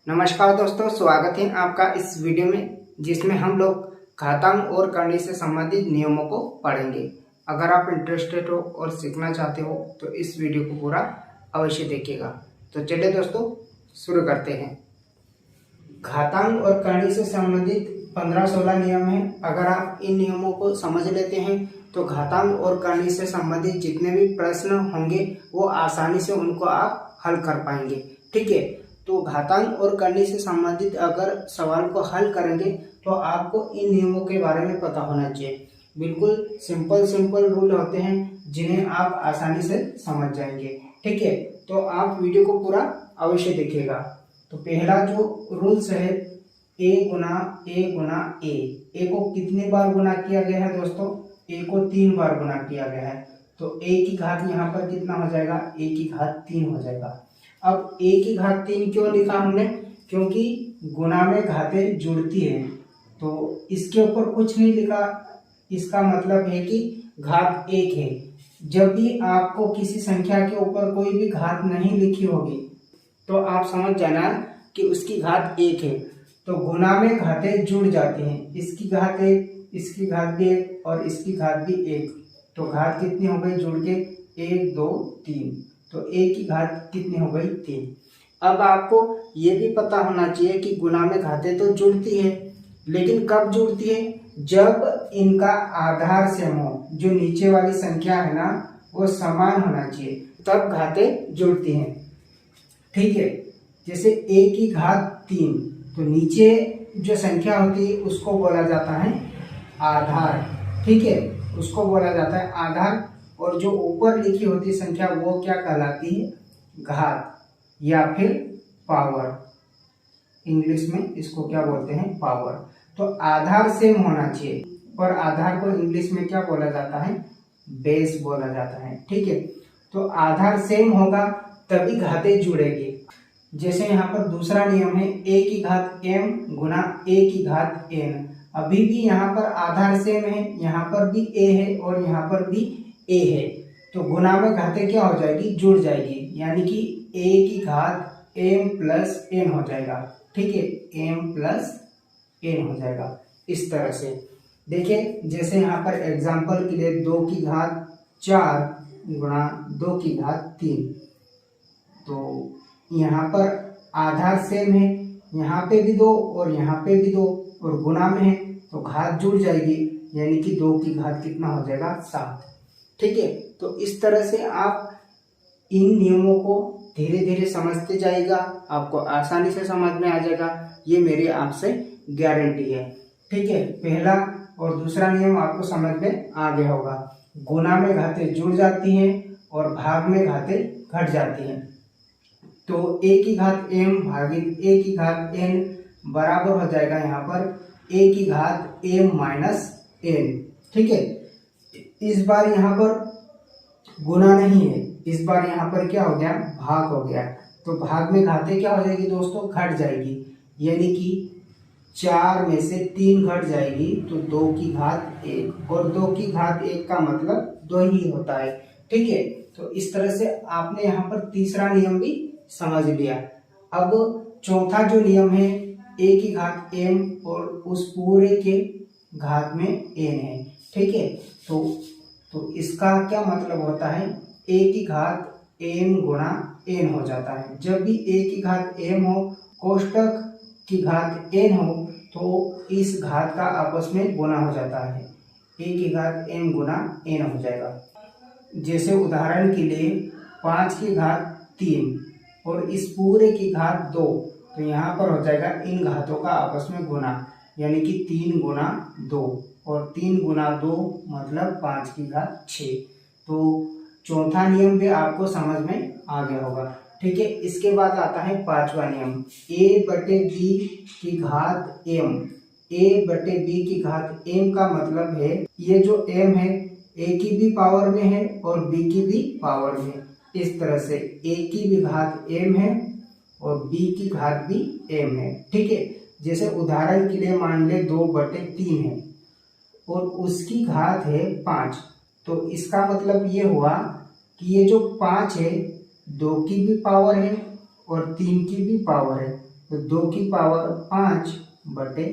नमस्कार दोस्तों, स्वागत है आपका इस वीडियो में जिसमें हम लोग घातांक और करनी से संबंधित नियमों को पढ़ेंगे। अगर आप इंटरेस्टेड हो और सीखना चाहते हो तो इस वीडियो को पूरा अवश्य देखिएगा। तो चलिए दोस्तों शुरू करते हैं। घातांक और करनी से संबंधित 15-16 नियम हैं। अगर आप इन नियमों को समझ लेते हैं तो घातांक और करनी से संबंधित जितने भी प्रश्न होंगे वो आसानी से उनको आप हल कर पाएंगे। ठीक है, तो घातांक और करनी से संबंधित अगर सवाल को हल करेंगे तो आपको इन नियमों के बारे में पता होना चाहिए। बिल्कुल सिंपल रूल होते हैं जिन्हें आप आसानी से समझ जाएंगे। ठीक है, तो आप वीडियो को पूरा अवश्य देखिएगा। तो पहला जो रूल्स है ए गुना ए को कितने बार गुना किया गया है दोस्तों? ए को 3 बार गुना किया गया है। तो ए की घात यहाँ पर कितना हो जाएगा? ए की घात 3 हो जाएगा। अब ए की घात 3 क्यों लिखा हमने? क्योंकि गुना में घातें जुड़ती है, तो इसके ऊपर कुछ नहीं लिखा। इसका मतलब है कि घात 1 है। जब भी आपको किसी संख्या के ऊपर कोई भी घात नहीं लिखी होगी तो आप समझ जाना कि उसकी घात 1 है। तो गुना में घातें जुड़ जाती हैं। इसकी घात 1, इसकी घात भी 1 और इसकी घात भी 1। तो घात कितनी हो गई जुड़ के? 1 2 3। तो ए की घात कितनी हो गई? 3। अब आपको ये भी पता होना चाहिए कि गुना में घातें तो जुड़ती है, लेकिन कब जुड़ती है? जब इनका आधार सेम हो। जो नीचे वाली संख्या है ना वो समान होना चाहिए, तब घातें जुड़ती हैं। ठीक है, जैसे ए की घात 3, तो नीचे जो संख्या होती है उसको बोला जाता है आधार। ठीक है, उसको बोला जाता है आधार। और जो ऊपर लिखी होती संख्या वो क्या कहलाती है? घात या फिर पावर। इंग्लिश में इसको क्या बोलते हैं? पावर। तो आधार सेम होना चाहिए, और आधार को इंग्लिश में क्या बोला जाता है? बेस बोला जाता है। ठीक है, तो आधार सेम होगा तभी घातें जुड़ेगी। जैसे यहाँ पर दूसरा नियम है ए की घात m गुना ए की घात n। अभी भी यहाँ पर आधार सेम है, यहाँ पर भी a है और यहाँ पर भी a है। तो गुना में घातें क्या हो जाएगी? जुड़ जाएगी, यानी कि a की घात m प्लस n हो जाएगा। ठीक है, m प्लस n हो जाएगा। इस तरह से देखिए, जैसे यहाँ पर एग्जाम्पल के लिए 2 की घात 4 गुणा 2 की घात 3। तो यहाँ पर आधार सेम है, यहाँ पे भी 2 और यहाँ पे भी 2, और गुना में है तो घात जुड़ जाएगी, यानी कि 2 की घात कितना हो जाएगा? 7। ठीक है, तो इस तरह से आप इन नियमों को धीरे धीरे समझते जाइएगा, आपको आसानी से समझ में आ जाएगा। ये मेरी आपसे गारंटी है। ठीक है, पहला और दूसरा नियम आपको समझ में आ गया होगा। गुना में घातें जुड़ जाती हैं और भाग में घातें घट जाती हैं। तो ए की घात m भागित ए की घात n बराबर हो जाएगा यहाँ पर ए की घात m माइनस n। ठीक है, इस बार यहाँ पर गुना नहीं है, इस बार यहाँ पर क्या हो गया? भाग हो गया। तो भाग में घातें क्या हो जाएगी दोस्तों? घट जाएगी, यानी कि 4 में से 3 घट जाएगी तो 2 की घात 1, और 2 की घात 1 का मतलब 2 ही होता है। ठीक है, तो इस तरह से आपने यहाँ पर तीसरा नियम भी समझ लिया। अब चौथा जो नियम है ए की घात m और उस पूरे के घात में n है। ठीक है, तो इसका क्या मतलब होता है? a की घात m गुणा n हो जाता है। जब भी a की घात m हो, कोष्टक की घात n हो, तो इस घात का आपस में गुना हो जाता है। a की घात m गुना n हो जाएगा। जैसे उदाहरण के लिए 5 की घात 3 और इस पूरे की घात 2, तो यहाँ पर हो जाएगा इन घातों का आपस में गुना, यानी कि 3 गुना 2, और 3 गुना 2 मतलब 5 की घात 6। तो चौथा नियम भी आपको समझ में आ गया होगा। ठीक है, इसके बाद आता है पांचवा नियम a बटे b की घात m। a बटे b की घात m का मतलब है ये जो m है a की भी पावर में है और b की भी पावर में है। इस तरह से a की भी घात m है और b की घात भी m है। ठीक है, जैसे उदाहरण के लिए मान ले 2/3 है और उसकी घात है 5। तो इसका मतलब ये हुआ कि ये जो 5 है 2 की भी पावर है और 3 की भी पावर है, तो 2 की पावर 5 बटे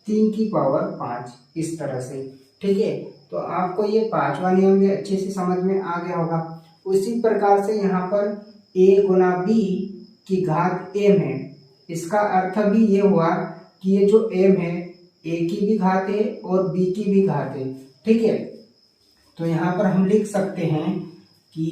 3 की पावर 5 इस तरह से। ठीक है, तो आपको ये पांचवा नियम भी अच्छे से समझ में आ गया होगा। उसी प्रकार से यहाँ पर a गुना b की घात m है। इसका अर्थ भी ये हुआ कि ये जो m है a की भी घात है और b की भी घात है। ठीक है, तो यहाँ पर हम लिख सकते हैं कि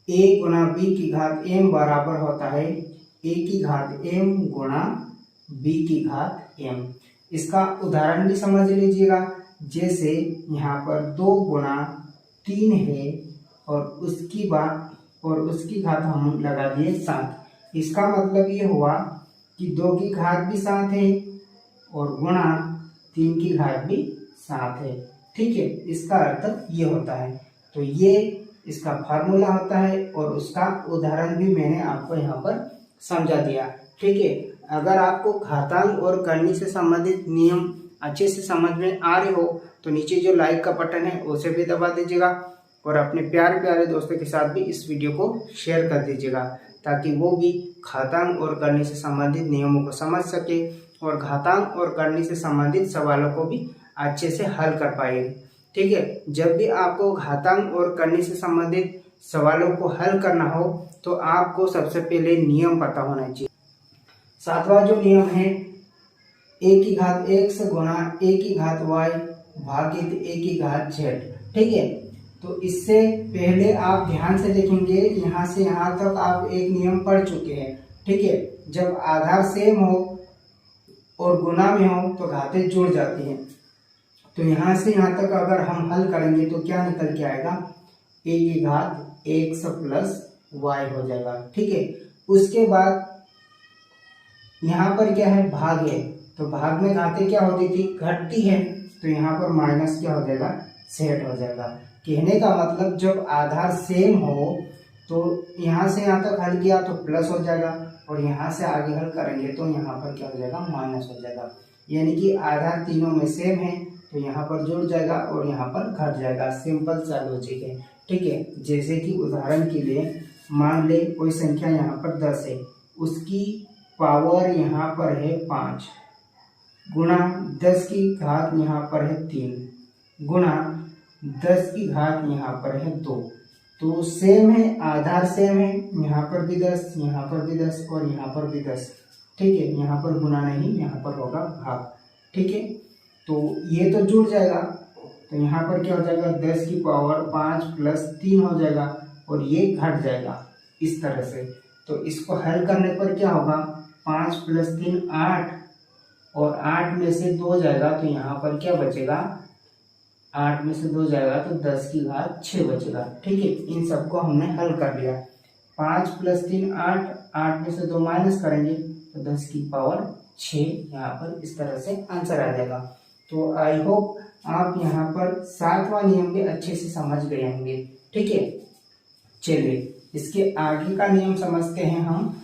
a गुना b की घात m बराबर होता है a की घात m गुना b की घात m। इसका उदाहरण भी समझ लीजिएगा। जैसे यहाँ पर 2 गुना 3 है और उसकी घात हम लगा दिए 7। इसका मतलब ये हुआ कि 2 की घात भी 7 है और गुणा 3 की घात भी 7 है। ठीक है, इसका अर्थ ये होता है। तो ये इसका फार्मूला होता है और उसका उदाहरण भी मैंने आपको यहाँ पर समझा दिया। ठीक है, अगर आपको घातांक और करनी से संबंधित नियम अच्छे से समझ में आ रहे हो तो नीचे जो लाइक का बटन है उसे भी दबा दीजिएगा और अपने प्यारे प्यारे दोस्तों के साथ भी इस वीडियो को शेयर कर दीजिएगा ताकि वो भी घातांक और करनी से संबंधित नियमों को समझ सके और घातांक और करनी से संबंधित सवालों को भी अच्छे से हल कर पाएंगे। ठीक है, जब भी आपको घातांक और करनी से संबंधित सवालों को हल करना हो तो आपको सबसे पहले नियम पता होना चाहिए। सातवां जो नियम है a की घात x गुना a की घात y भागित a की घात z। ठीक है, तो इससे पहले आप ध्यान से देखेंगे, यहाँ से यहाँ तक आप एक नियम पढ़ चुके हैं। ठीक है, जब आधार सेम हो और गुना में हो तो घातें जुड़ जाती हैं। तो यहाँ से यहाँ तक अगर हम हल करेंगे तो क्या निकल के आएगा, a की घात x प्लस y हो जाएगा। ठीक है, उसके बाद यहाँ पर क्या है, भाग है, तो भाग में घातें क्या होती थी, घटती है, तो यहाँ पर माइनस क्या हो जाएगा, सेट हो जाएगा। कहने का मतलब जब आधार सेम हो तो यहाँ से यहाँ तक हल किया तो प्लस हो जाएगा और यहाँ से आगे हल करेंगे तो यहाँ पर क्या हो जाएगा, माइनस हो जाएगा। यानी कि आधार तीनों में सेम है तो यहाँ पर जुड़ जाएगा और यहाँ पर घट जाएगा। सिंपल सा लॉजिक है। ठीक है, जैसे कि उदाहरण के लिए मान ले कोई संख्या यहाँ पर 10 है, उसकी पावर यहाँ पर है 5 गुणा 10 की घात यहाँ पर है 3 गुणा 10 की घात यहाँ पर है 2। तो सेम है, आधार सेम है, यहाँ पर भी 10, यहाँ पर भी 10 और यहाँ पर भी 10। ठीक है, यहाँ पर गुना नहीं, यहाँ पर होगा भाग। ठीक है, तो ये तो जुड़ जाएगा, तो यहाँ पर क्या हो जाएगा, 10 की पावर 5 प्लस 3 हो जाएगा और ये घट जाएगा इस तरह से। तो इसको हल करने पर क्या होगा, 5 प्लस 3 8 और 8 में से 2 जाएगा तो यहाँ पर क्या बचेगा, 8 में से 2 जाएगा तो 10 की घात 6 बचेगा। ठीक है, इन सबको हमने हल कर लिया। 5 प्लस 3 8, 8 में से 2 माइनस करेंगे तो 10 की पावर 6 यहाँ पर इस तरह से आंसर आ जाएगा। तो आई होप आप यहाँ पर 7वां नियम भी अच्छे से समझ गए होंगे। ठीक है, चलिए इसके आगे का नियम समझते हैं हम।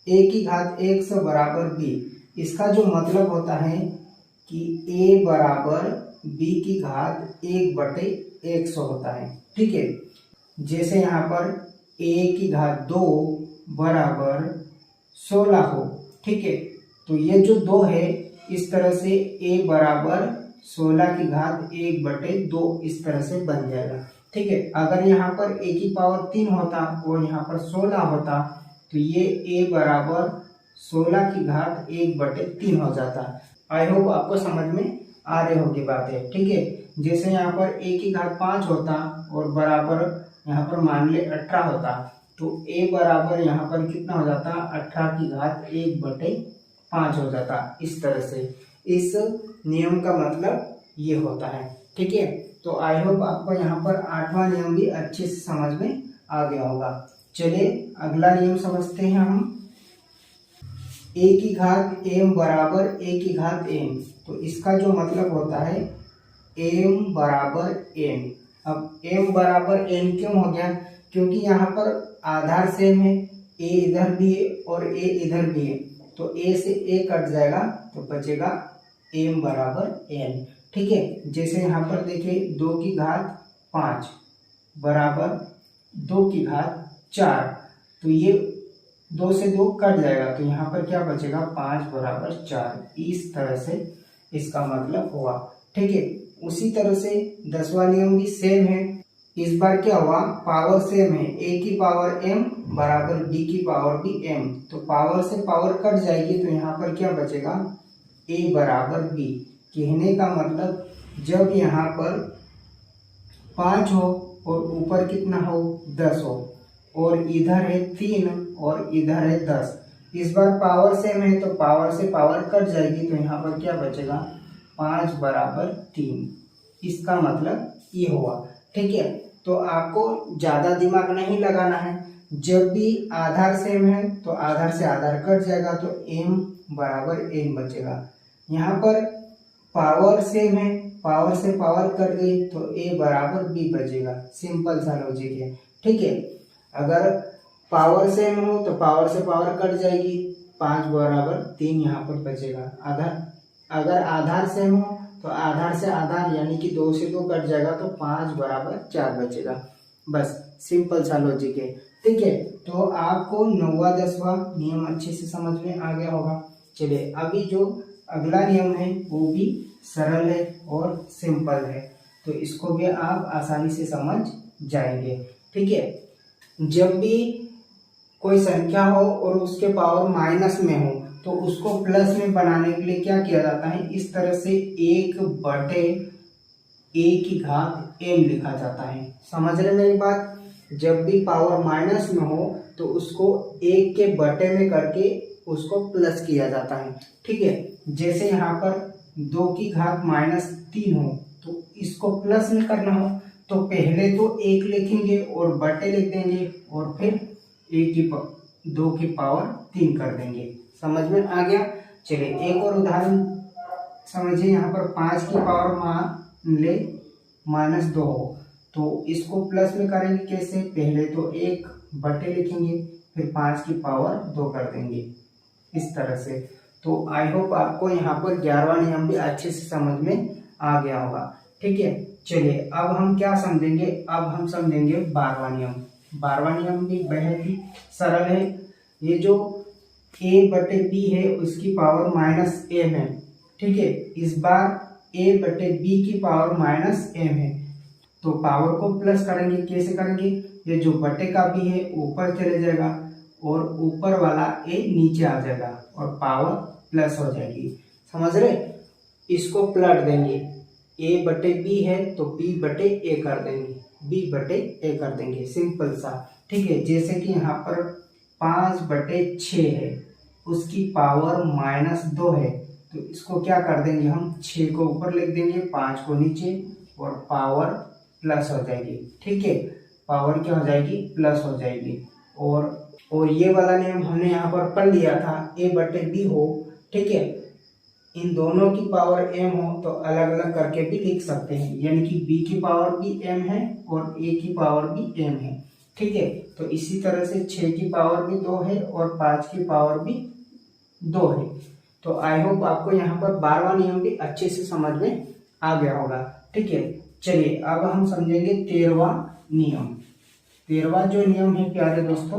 a की घात x बराबर b, इसका जो मतलब होता है कि a बराबर b की घात 1 बटे 100 होता है। ठीक है, जैसे यहाँ पर a की घात 2 बराबर 16 हो। ठीक है, तो ये जो 2 है इस तरह से a बराबर 16 की घात 1 बटे 2 इस तरह से बन जाएगा। ठीक है, अगर यहाँ पर a की पावर 3 होता और यहाँ पर 16 होता तो ये a बराबर 16 की घात 1 बटे 3 हो जाता। आई होप आपको समझ में आ रहे होगी बातें। ठीक है, जैसे यहाँ पर a की घात 5 होता और बराबर यहाँ पर मान ले 18 होता तो a बराबर यहाँ पर कितना हो जाता, 18 की घात 1 बटे 5 हो जाता। इस तरह से इस नियम का मतलब ये होता है। ठीक है, तो आई होप आपको यहाँ पर 8वां नियम भी अच्छे से समझ में आ गया होगा। चलिए अगला नियम समझते हैं हम। a की घात m बराबर a की घात n, तो इसका जो मतलब होता है m बराबर n। अब m बराबर n क्यों हो गया, क्योंकि यहाँ पर आधार सेम है, a इधर भी है और a इधर भी है, तो a से a कट जाएगा तो बचेगा m बराबर n। ठीक है, जैसे यहाँ पर देखिए 2 की घात 5 बराबर 2 की घात 4, तो ये 2 से 2 कट जाएगा तो यहाँ पर क्या बचेगा 5 बराबर 4। इस तरह से इसका मतलब हुआ। ठीक है, उसी तरह से 10वां नियम भी सेम है। इस बार क्या हुआ, पावर सेम है, a की पावर m बराबर b की पावर भी m। तो पावर से पावर कट जाएगी तो यहाँ पर क्या बचेगा a बराबर b। कहने का मतलब जब यहाँ पर 5 हो और ऊपर कितना हो 10 हो और इधर है 3 और इधर है 10, इस बार पावर सेम है तो पावर से पावर कट जाएगी तो यहाँ पर क्या बचेगा 5 बराबर 3। इसका मतलब ये हुआ। ठीक है, तो आपको ज्यादा दिमाग नहीं लगाना है। जब भी आधार सेम है तो आधार से आधार कट जाएगा तो m बराबर m बचेगा। यहाँ पर पावर सेम है, पावर से पावर कट गई तो a बराबर b बचेगा। सिंपल सा लॉजिक है। ठीक है, अगर पावर सेम हो तो पावर से पावर कट जाएगी, 5 बराबर 3 यहाँ पर बचेगा। आधार अगर आधार सेम हो तो आधार से आधार यानी कि 2 से 2 कट जाएगा तो 5 बराबर 4 बचेगा। बस सिंपल सा लॉजिक है। ठीक है, तो आपको 9वां 10वां नियम अच्छे से समझ में आ गया होगा। चलिए अभी जो अगला नियम है वो भी सरल है और सिंपल है, तो इसको भी आप आसानी से समझ जाएंगे। ठीक है, जब भी कोई संख्या हो और उसके पावर माइनस में हो तो उसको प्लस में बनाने के लिए क्या किया जाता है, इस तरह से 1 बटे a की घात m लिखा जाता है। समझ रहे मेरी बात? जब भी पावर माइनस में हो तो उसको 1 के बटे में करके उसको प्लस किया जाता है। ठीक है, जैसे यहाँ पर 2 की घात -3 हो तो इसको प्लस में करना हो तो पहले तो 1 लिखेंगे और बटे लिख देंगे और फिर 2 की पावर 3 कर देंगे। समझ में आ गया? चलिए एक और उदाहरण समझिए। यहाँ पर 5 की पावर मान ले -2 हो तो इसको प्लस में करेंगे कैसे, पहले तो 1 बटे लिखेंगे फिर 5 की पावर 2 कर देंगे, इस तरह से। तो आई होप आपको यहाँ पर 11वां नियम भी अच्छे से समझ में आ गया होगा। ठीक है, चलिए अब हम क्या समझेंगे, अब हम समझेंगे 12वां नियम। 12वां नियम भी बेहद ही सरल है। ये जो a बटे b है उसकी पावर -m है। ठीक है, इस बार a बटे b की पावर -m है तो पावर को प्लस करेंगे। कैसे करेंगे, ये जो बटे का b है ऊपर चले जाएगा और ऊपर वाला a नीचे आ जाएगा और पावर प्लस हो जाएगी। समझ रहे? इसको पलट देंगे, a बटे b है तो b बटे a कर देंगे, b बटे a कर देंगे, सिंपल सा। ठीक है, जैसे कि यहाँ पर 5 बटे 6 है उसकी पावर -2 है तो इसको क्या कर देंगे हम, 6 को ऊपर लिख देंगे 5 को नीचे और पावर प्लस हो जाएगी। ठीक है, पावर क्या हो जाएगी, प्लस हो जाएगी। और ये वाला नियम हमने यहाँ पर पढ़ लिया था, a बटे b हो। ठीक है, इन दोनों की पावर m हो तो अलग अलग करके भी लिख सकते हैं, यानी कि b की पावर भी m है और a की पावर भी m है। ठीक है, तो इसी तरह से 6 की पावर भी 2 है और 5 की पावर भी 2 है। तो आई होप आपको यहाँ पर 12वां नियम भी अच्छे से समझ में आ गया होगा। ठीक है, चलिए अब हम समझेंगे 13वां नियम। 13वां जो नियम है प्यारे दोस्तों,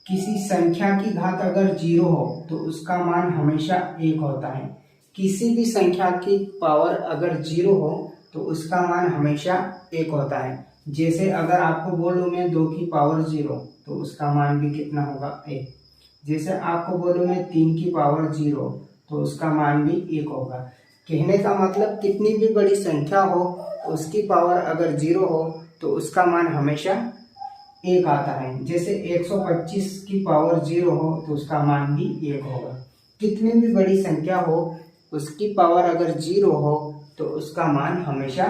किसी संख्या की घात अगर 0 हो तो उसका मान हमेशा 1 होता है। किसी भी संख्या की पावर अगर 0 हो तो उसका मान हमेशा 1 होता है। जैसे अगर आपको बोलूं मैं 2 की पावर 0 तो उसका मान भी कितना होगा, 1। जैसे आपको बोलूं मैं 3 की पावर 0 तो उसका मान भी 1 होगा। कहने का मतलब कितनी भी बड़ी संख्या हो उसकी पावर अगर 0 हो तो उसका मान हमेशा 1 आता है। जैसे 125 की पावर 0 हो तो उसका मान भी 1 होगा। कितनी भी बड़ी संख्या हो उसकी पावर अगर 0 हो तो उसका मान हमेशा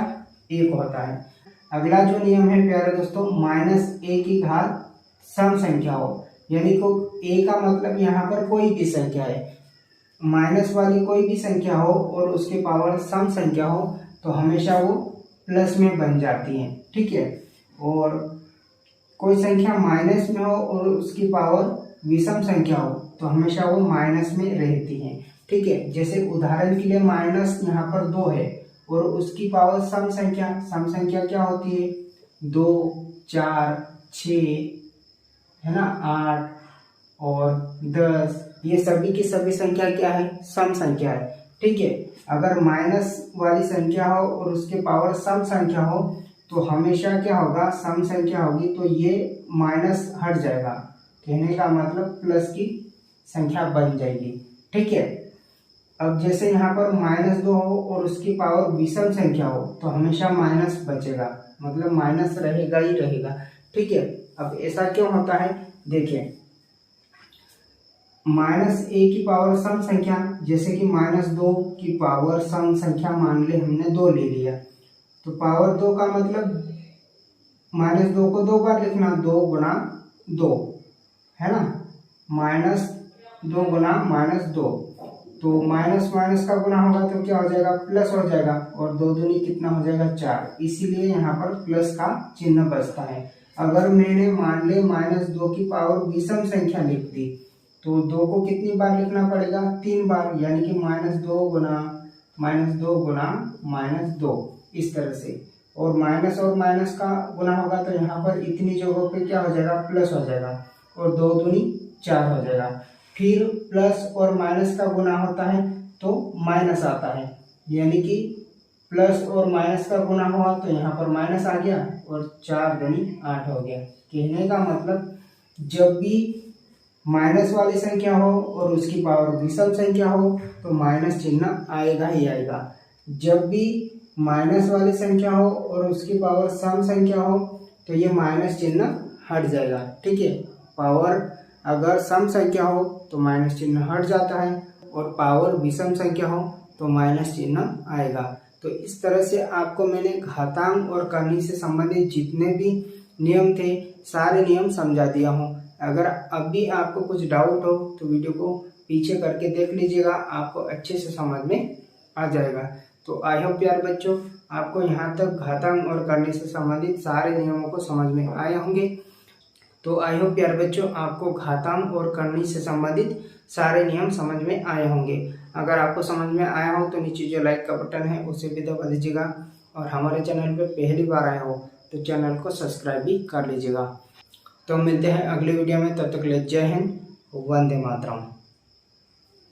1 होता है। अगला जो नियम है प्यारे दोस्तों, -a की घात सम संख्या हो, यानी को a का मतलब यहाँ पर कोई भी संख्या है, माइनस वाली कोई भी संख्या हो और उसके पावर सम संख्या हो तो हमेशा वो प्लस में बन जाती है। ठीक है, और कोई संख्या माइनस में हो और उसकी पावर विषम संख्या हो तो हमेशा वो माइनस में रहती है। ठीक है, जैसे उदाहरण के लिए माइनस यहाँ पर 2 है और उसकी पावर सम संख्या क्या होती है, 2, 4, 6, है ना, 8 और 10, ये सभी की सभी संख्या क्या है, सम संख्या है। ठीक है, अगर माइनस वाली संख्या हो और उसके पावर सम संख्या हो तो हमेशा क्या होगा, सम संख्या होगी तो ये माइनस हट जाएगा, कहने का मतलब प्लस की संख्या बन जाएगी। ठीक है, अब जैसे यहाँ पर -2 हो और उसकी पावर विषम संख्या हो तो हमेशा माइनस बचेगा, मतलब माइनस रहेगा ही रहेगा। ठीक है, अब ऐसा क्यों होता है, देखिए -a की पावर सम संख्या, जैसे कि -2 की पावर सम संख्या मान ले हमने 2 ले लिया, तो पावर 2 का मतलब -2 को 2 बार लिखना, 2 गुना 2, है ना, -2 गुना -2, तो माइनस माइनस का गुना होगा तो क्या हो जाएगा, प्लस हो जाएगा, और 2 दूनी कितना हो जाएगा, 4, इसीलिए यहाँ पर प्लस का चिन्ह बचता है। अगर मैंने मान ले -2 की पावर विषम संख्या लिख दी तो 2 को कितनी बार लिखना पड़ेगा, 3 बार, यानी कि -2 गुना -2, इस तरह से, और माइनस का गुना होगा तो यहाँ पर इतनी जगहों पे क्या हो जाएगा, प्लस हो जाएगा, और 2 दूनी 4 हो जाएगा। फिर प्लस और माइनस का गुना होता है तो माइनस आता है, यानी कि प्लस और माइनस का गुना हुआ तो यहाँ पर माइनस आ गया, और 4 दूनी 8 हो गया। कहने का मतलब जब भी माइनस वाली संख्या हो और उसकी पावर विषम संख्या हो तो माइनस चिन्ह आएगा ही आएगा। जब भी माइनस वाली संख्या हो और उसकी पावर सम संख्या हो तो ये माइनस चिन्ह हट जाएगा। ठीक है, पावर अगर सम संख्या हो तो माइनस चिन्ह हट जाता है, और पावर विषम संख्या हो तो माइनस चिन्ह आएगा। तो इस तरह से आपको मैंने घातांक और करनी से संबंधित जितने भी नियम थे सारे नियम समझा दिया हूँ। अगर अब भी आपको कुछ डाउट हो तो वीडियो को पीछे करके देख लीजिएगा, आपको अच्छे से समझ में आ जाएगा। तो आई होप प्यारे बच्चों आपको यहाँ तक घातांक और करनी से संबंधित सारे नियमों को समझ में आए होंगे। तो आई होप प्यारे बच्चों आपको घातांक और करनी से संबंधित सारे नियम समझ में आए होंगे। अगर आपको समझ में आया हो तो नीचे जो लाइक का बटन है उसे भी दबा दीजिएगा, और हमारे चैनल पर पहली बार आए हो तो चैनल को सब्सक्राइब भी कर लीजिएगा। तो मिलते हैं अगले वीडियो में, तब तक के लिए जय हिंद, वंदे मातरम।